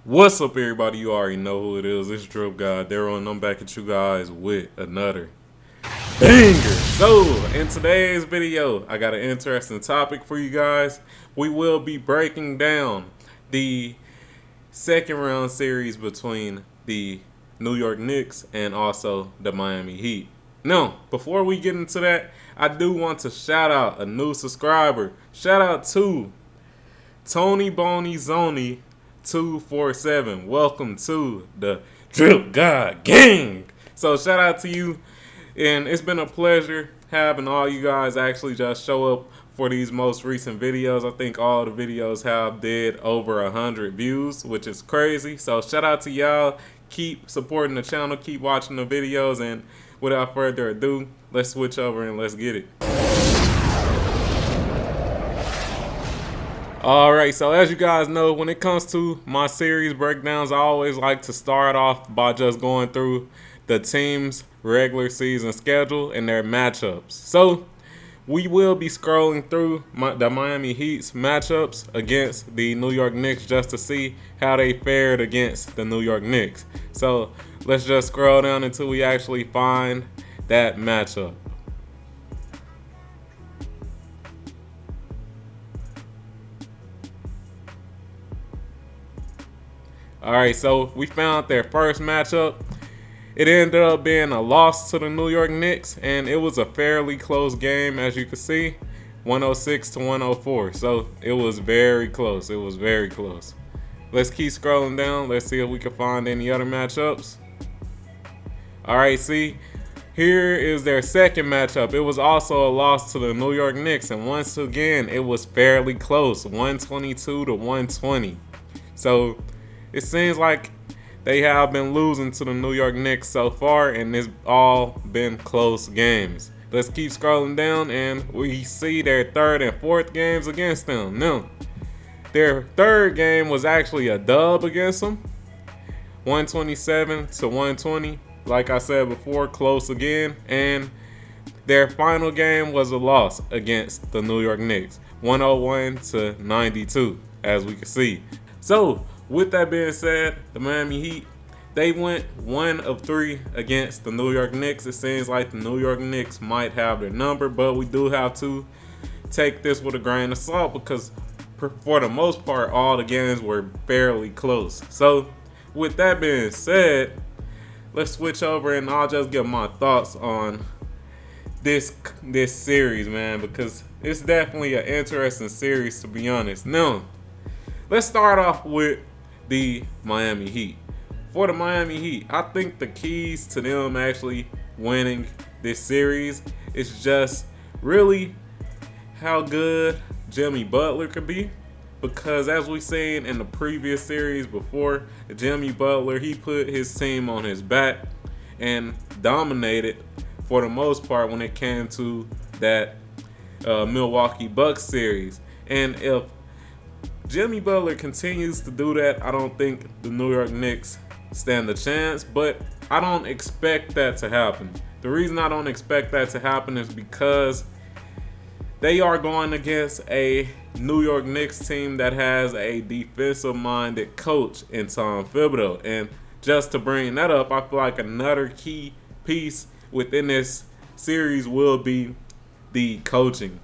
What's up, everybody? You already know who it is. It's DripGodDero, and I'm back at you guys with another banger. So, in today's video, I got an interesting topic for you guys. We will be breaking down the second round series between the New York Knicks and also the Miami Heat. Now, before we get into that, I do want to shout out a new subscriber. Shout out to Tony Boney Zoni 247. Welcome to the Drip God Gang. So shout out to you, and it's been a pleasure having all you guys actually just show up for these most recent videos. I think all the videos have did over 100 views, which is crazy. So shout out to y'all. Keep supporting the channel, keep watching the videos, and without further ado, let's switch over and let's get it. Alright, so as you guys know, when it comes to my series breakdowns, I always like to start off by just going through the team's regular season schedule and their matchups. So, we will be scrolling through the Miami Heat's matchups against the New York Knicks just to see how they fared against the New York Knicks. So, let's just scroll down until we actually find that matchup. Alright, so we found their first matchup. It ended up being a loss to the New York Knicks, and it was a fairly close game, as you can see, 106 to 104. So it was very close. It was very close. Let's keep scrolling down. Let's see if we can find any other matchups. Alright, see, here is their second matchup. It was also a loss to the New York Knicks, and once again, it was fairly close, 122 to 120. So it seems like they have been losing to the New York Knicks so far, and it's all been close games. Let's keep scrolling down, and we see their third and fourth games against them. Now, their third game was actually a dub against them, 127 to 120. Like I said before, close again. And their final game was a loss against the New York Knicks, 101 to 92, as we can see. So, with that being said, the Miami Heat, they went 1 of 3 against the New York Knicks. It seems like the New York Knicks might have their number, but we do have to take this with a grain of salt because for the most part, all the games were fairly close. So, with that being said, let's switch over and I'll just give my thoughts on this series, man, because it's definitely an interesting series, to be honest. Now, let's start off with the Miami Heat. For the Miami Heat, I think the keys to them actually winning this series is just really how good Jimmy Butler could be. Because as we seen in the previous series before, Jimmy Butler, he put his team on his back and dominated for the most part when it came to that Milwaukee Bucks series. And if Jimmy Butler continues to do that, I don't think the New York Knicks stand a chance, but I don't expect that to happen. The reason I don't expect that to happen is because they are going against a New York Knicks team that has a defensive-minded coach in Tom Thibodeau. And just to bring that up, I feel like another key piece within this series will be the coaching.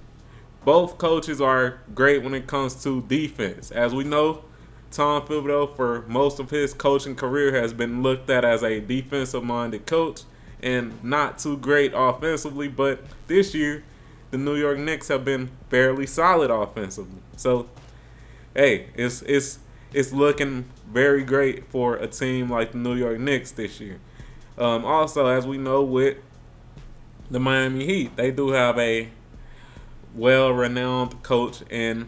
Both coaches are great when it comes to defense. As we know, Tom Thibodeau, for most of his coaching career, has been looked at as a defensive-minded coach and not too great offensively. But this year, the New York Knicks have been fairly solid offensively. So, hey, it's looking very great for a team like the New York Knicks this year. Also, as we know with the Miami Heat, they do have a well-renowned coach in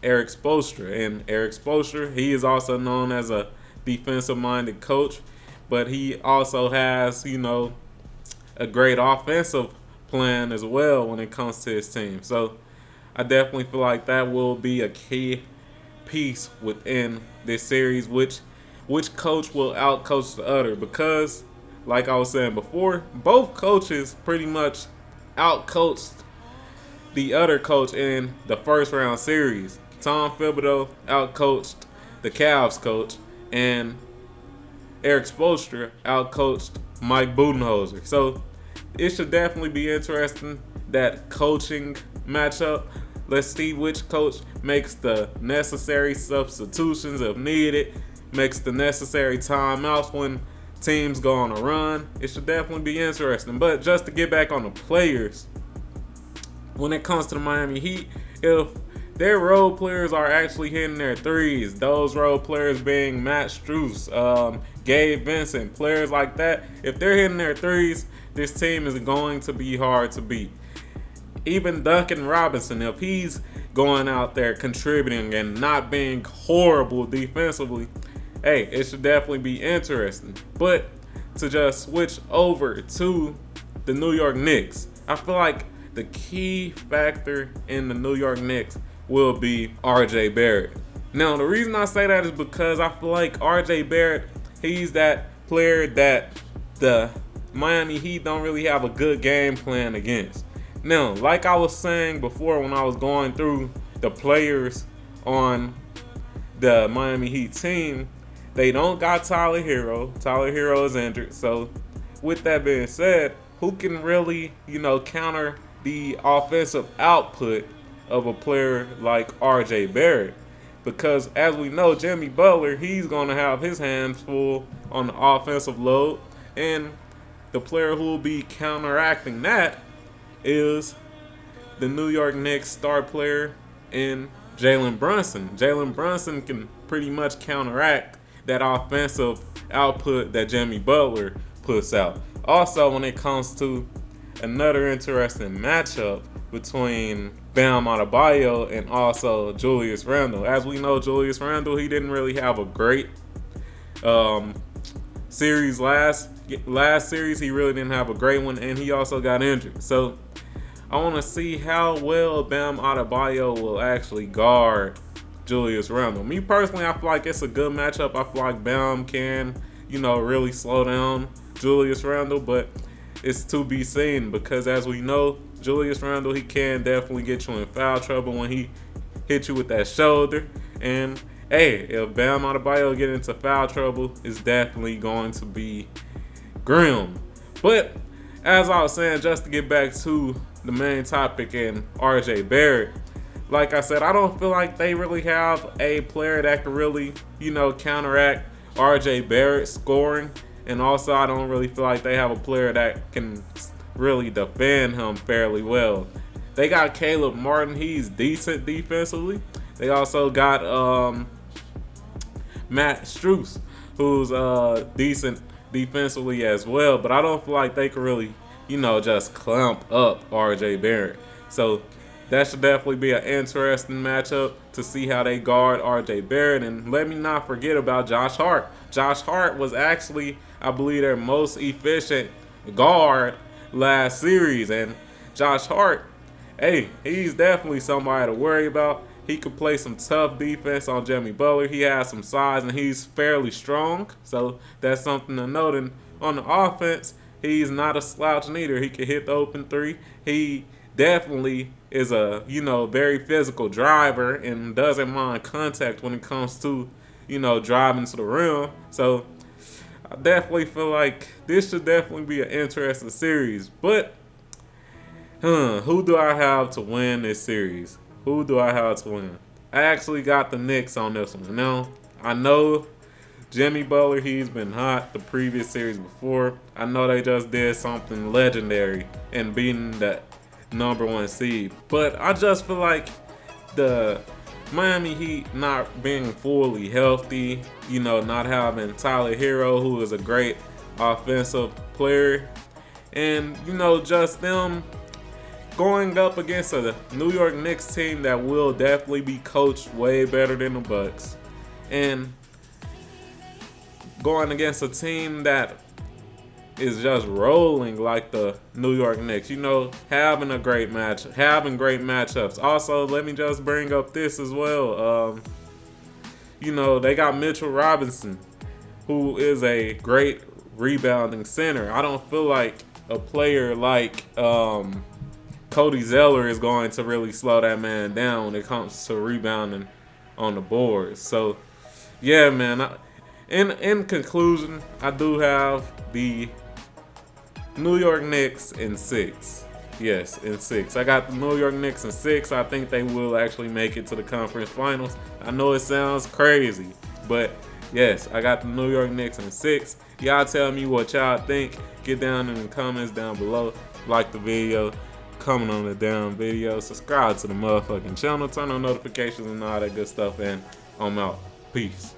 Eric Spoelstra. And Eric Spoelstra, he is also known as a defensive-minded coach, but he also has, a great offensive plan as well when it comes to his team. So I definitely feel like that will be a key piece within this series, which coach will outcoach the other, because like I was saying before, both coaches pretty much outcoached the other coach in the first round series. Tom Thibodeau outcoached the Cavs coach, and Eric Spoelstra outcoached Mike Budenholzer. So it should definitely be interesting, that coaching matchup. Let's see which coach makes the necessary substitutions if needed, makes the necessary timeouts when teams go on a run. It should definitely be interesting. But just to get back on the players, when it comes to the Miami Heat, if their role players are actually hitting their threes, those role players being Matt Strus, Gabe Vincent, players like that, if they're hitting their threes, this team is going to be hard to beat. Even Duncan Robinson, if he's going out there contributing and not being horrible defensively, hey, it should definitely be interesting. But to just switch over to the New York Knicks, I feel like the key factor in the New York Knicks will be R.J. Barrett. Now, the reason I say that is because I feel like R.J. Barrett, he's that player that the Miami Heat don't really have a good game plan against. Now, like I was saying before when I was going through the players on the Miami Heat team, they don't got Tyler Hero. Tyler Hero is injured. So, with that being said, who can really, counter the offensive output of a player like R.J. Barrett? Because as we know, Jimmy Butler, he's going to have his hands full on the offensive load. And the player who will be counteracting that is the New York Knicks star player in Jalen Brunson. Jalen Brunson can pretty much counteract that offensive output that Jimmy Butler puts out. Also, when it comes to another interesting matchup between Bam Adebayo and also Julius Randle. As we know, Julius Randle, he didn't really have a great series last series. He really didn't have a great one, and he also got injured. So I want to see how well Bam Adebayo will actually guard Julius Randle. Me personally, I feel like it's a good matchup. I feel like Bam can, really slow down Julius Randle, but it's to be seen because as we know, Julius Randle, he can definitely get you in foul trouble when he hits you with that shoulder. And hey, if Bam Adebayo get into foul trouble, it's definitely going to be grim. But as I was saying, just to get back to the main topic and R.J. Barrett, like I said, I don't feel like they really have a player that can really, counteract R.J. Barrett's scoring. And also, I don't really feel like they have a player that can really defend him fairly well. They got Caleb Martin. He's decent defensively. They also got Matt Strus, who's decent defensively as well. But I don't feel like they can really, just clamp up R.J. Barrett. So that should definitely be an interesting matchup to see how they guard R.J. Barrett. And let me not forget about Josh Hart. Josh Hart was actually, I believe, their most efficient guard last series. And Josh Hart, hey, he's definitely somebody to worry about. He could play some tough defense on Jimmy Butler. He has some size and he's fairly strong. So that's something to note. And on the offense, he's not a slouch neither. He can hit the open three. He definitely is a, very physical driver and doesn't mind contact when it comes to, driving to the rim. So I definitely feel like this should definitely be an interesting series. But who do I have to win this series? Who do I have to win? I actually got the Knicks on this one. Now, I know Jimmy Butler, he's been hot the previous series before. I know they just did something legendary in beating that number one seed. But I just feel like the Miami Heat not being fully healthy, not having Tyler Hero, who is a great offensive player, and, just them going up against a New York Knicks team that will definitely be coached way better than the Bucks, and going against a team that is just rolling like the New York Knicks, having great matchups. Also, let me just bring up this as well. They got Mitchell Robinson, who is a great rebounding center. I don't feel like a player like Cody Zeller is going to really slow that man down when it comes to rebounding on the boards. So, yeah, man. in conclusion, I do have the New York Knicks in 6. Yes, in 6. I got the New York Knicks in 6. I think they will actually make it to the conference finals. I know it sounds crazy, but yes, I got the New York Knicks in 6. Y'all tell me what y'all think. Get down in the comments down below. Like the video. Comment on the damn video. Subscribe to the motherfucking channel. Turn on notifications and all that good stuff. And I'm out. Peace.